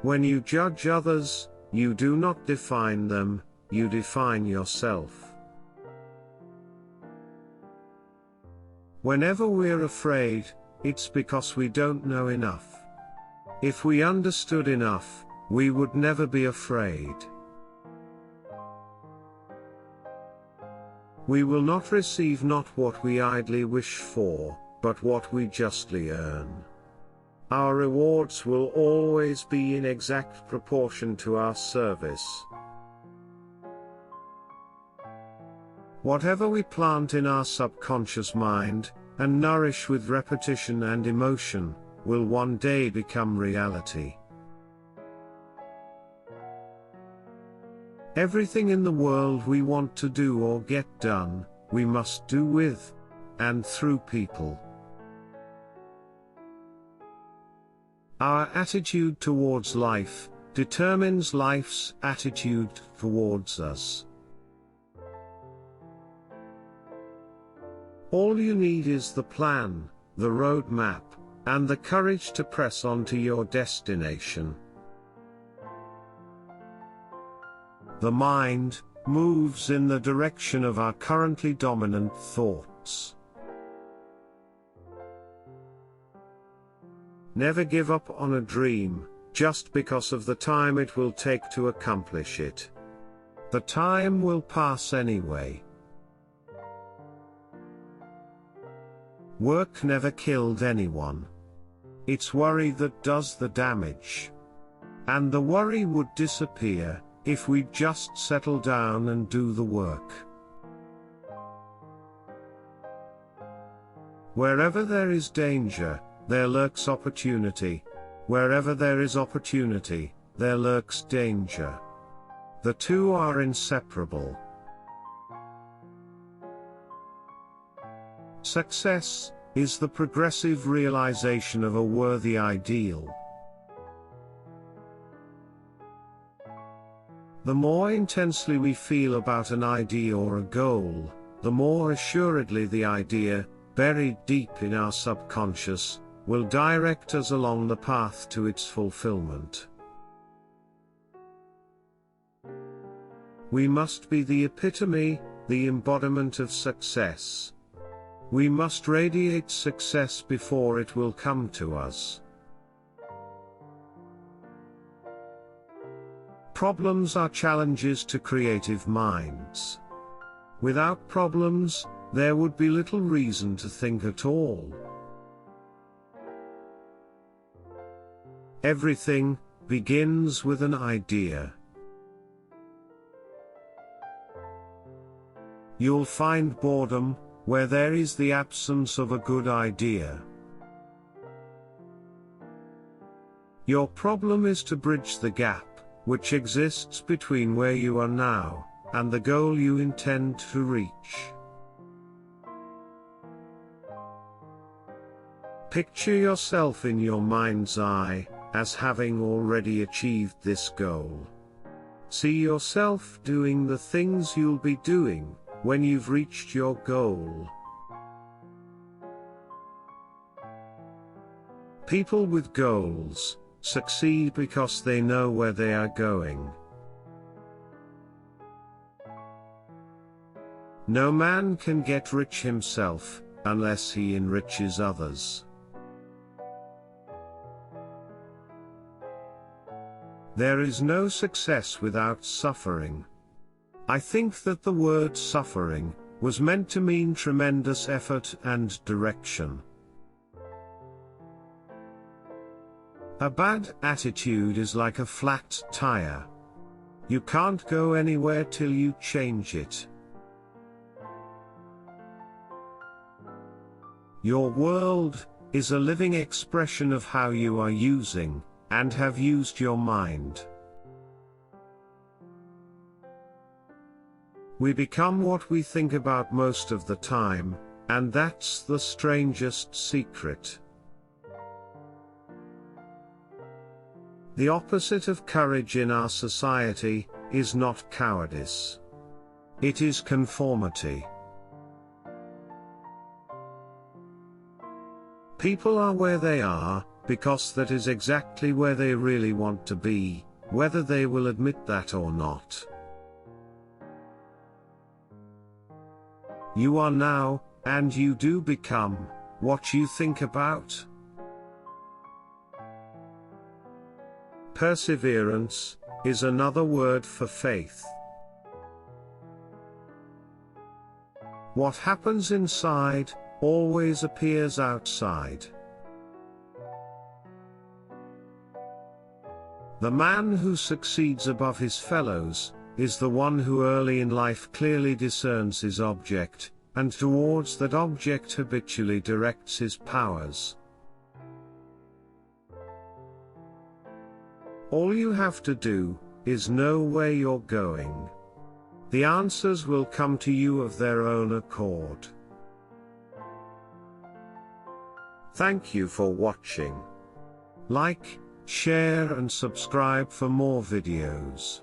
When you judge others, you do not define them, you define yourself. Whenever we're afraid, it's because we don't know enough. If we understood enough, we would never be afraid. We will not receive not what we idly wish for, but what we justly earn. Our rewards will always be in exact proportion to our service. Whatever we plant in our subconscious mind, and nourish with repetition and emotion, will one day become reality. Everything in the world we want to do or get done, we must do with, and through people. Our attitude towards life determines life's attitude towards us. All you need is the plan, the roadmap, and the courage to press on to your destination. The mind moves in the direction of our currently dominant thoughts. Never give up on a dream, just because of the time it will take to accomplish it. The time will pass anyway. Work never killed anyone. It's worry that does the damage. And the worry would disappear if we'd just settle down and do the work. Wherever there is danger, there lurks opportunity. Wherever there is opportunity, there lurks danger. The two are inseparable. Success is the progressive realization of a worthy ideal. The more intensely we feel about an idea or a goal, the more assuredly the idea, buried deep in our subconscious, will direct us along the path to its fulfillment. We must be the epitome, the embodiment of success. We must radiate success before it will come to us. Problems are challenges to creative minds. Without problems, there would be little reason to think at all. Everything begins with an idea. You'll find boredom where there is the absence of a good idea. Your problem is to bridge the gap which exists between where you are now and the goal you intend to reach. Picture yourself in your mind's eye as having already achieved this goal. See yourself doing the things you'll be doing when you've reached your goal. People with goals succeed because they know where they are going. No man can get rich himself unless he enriches others. There is no success without suffering. I think that the word suffering was meant to mean tremendous effort and direction. A bad attitude is like a flat tire. You can't go anywhere till you change it. Your world is a living expression of how you are using and have used your mind. We become what we think about most of the time, and that's the strangest secret. The opposite of courage in our society is not cowardice. It is conformity. People are where they are because that is exactly where they really want to be, whether they will admit that or not. You are now, and you do become, what you think about. Perseverance is another word for faith. What happens inside always appears outside. The man who succeeds above his fellows is the one who early in life clearly discerns his object, and towards that object habitually directs his powers. All you have to do is know where you're going. The answers will come to you of their own accord. Thank you for watching. Like, share and subscribe for more videos.